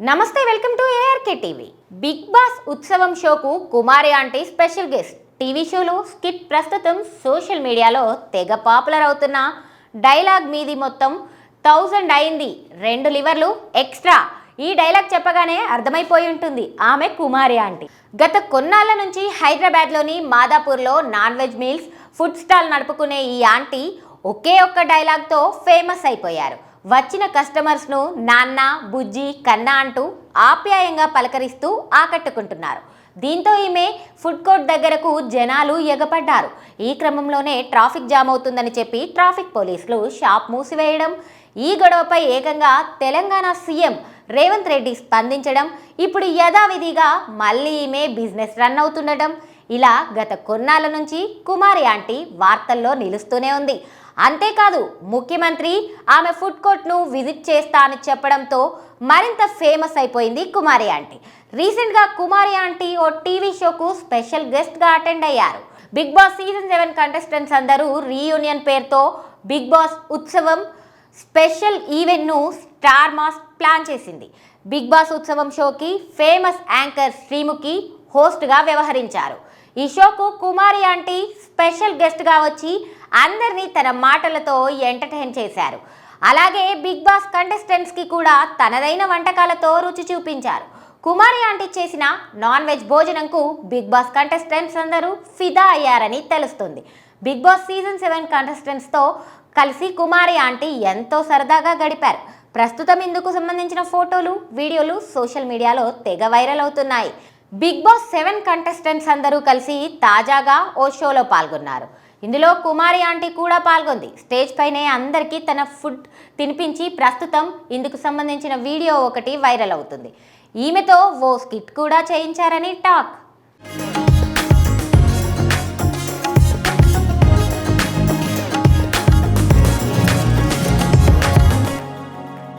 నమస్తే, welcome to ARK TV. Bigg Boss ఉత్సవం షోకు Kumari aunty special guest. TV షోలో స్కిట్ ప్రస్తుతం సోషల్ మీడియాలో తెగ పాపులర్ అవుతున్న డైలాగ్ మీది మొత్తం 1000 అయింది, 2 లివర్లు ఎక్స్ట్రా. ఈ డైలాగ్ చెప్పగానే అర్థమైపోయి ఉంటుంది ఆమె కుమారి ఆంటీ. గత కొన్నాళ్ళ నుంచి హైదరాబాద్లోని మాదాపూర్లో non veg meals food stall నడుపుకునే ఈ ఆంటీ ఒకే ఒక్క డైలాగ్తో ఫేమస్ అయిపోయారు. వచ్చిన కస్టమర్స్ను నాన్న, బుజ్జి, కన్నా అంటూ ఆప్యాయంగా పలకరిస్తూ ఆకట్టుకుంటున్నారు. దీంతో ఈమె ఫుడ్ కోర్ట్ దగ్గరకు జనాలు ఎగపడ్డారు. ఈ క్రమంలోనే ట్రాఫిక్ జామ్ అవుతుందని చెప్పి ట్రాఫిక్ పోలీసులు షాప్ మూసివేయడం, ఈ గొడవపై ఏకంగా తెలంగాణ సీఎం రేవంత్ రెడ్డి స్పందించడం, ఇప్పుడు యథావిధిగా మళ్ళీ ఈమె బిజినెస్ రన్ అవుతుండటం, ఇలా గత కొన్నాళ్ళ నుంచి కుమారి ఆంటీ వార్తల్లో నిలుస్తూనే ఉంది. అంతేకాదు, ముఖ్యమంత్రి ఆమె ఫుడ్ కోర్ట్ను విజిట్ చేస్తా అని చెప్పడంతో మరింత ఫేమస్ అయిపోయింది కుమారి ఆంటీ. రీసెంట్గా కుమారి ఆంటీ ఓ టీవీ షోకు స్పెషల్ గెస్ట్గా అటెండ్ అయ్యారు. బిగ్ బాస్ సీజన్ 7 కంటెస్టెంట్స్ అందరూ రీయూనియన్ పేరుతో బిగ్ బాస్ ఉత్సవం స్పెషల్ ఈవెంట్ను స్టార్ మాస్ ప్లాన్ చేసింది. బిగ్ బాస్ ఉత్సవం షోకి ఫేమస్ యాంకర్ శ్రీముఖి హోస్ట్గా వ్యవహరించారు. ఈ షోకు కుమారి ఆంటీ స్పెషల్ గెస్ట్గా వచ్చి అందరినీ తన మాటలతో ఎంటర్టైన్ చేశారు. అలాగే బిగ్ బాస్ కంటెస్టెంట్స్కి కూడా తనదైన వంటకాలతో రుచి చూపించారు. కుమారి ఆంటీ చేసిన నాన్ వెజ్ భోజనంకు బిగ్ బాస్ కంటెస్టెంట్స్ అందరూ ఫిదా అయ్యారని తెలుస్తుంది. బిగ్ బాస్ సీజన్ 7 కంటెస్టెంట్స్తో కలిసి కుమారి ఆంటీ ఎంతో సరదాగా గడిపారు. ప్రస్తుతం ఇందుకు సంబంధించిన ఫోటోలు, వీడియోలు సోషల్ మీడియాలో తెగ వైరల్ అవుతున్నాయి. బిగ్ బాస్ 7 కంటెస్టెంట్స్ అందరూ కలిసి తాజాగా ఓ షోలో పాల్గొన్నారు. ఇందులో కుమారి ఆంటీ కూడా పాల్గొంది. స్టేజ్ పైనే అందరికీ తన ఫుడ్ తినిపించి ప్రస్తుతం ఇందుకు సంబంధించిన వీడియో ఒకటి వైరల్ అవుతుంది. ఈమెతో ఓ స్కిట్ కూడా చేయించారని టాక్.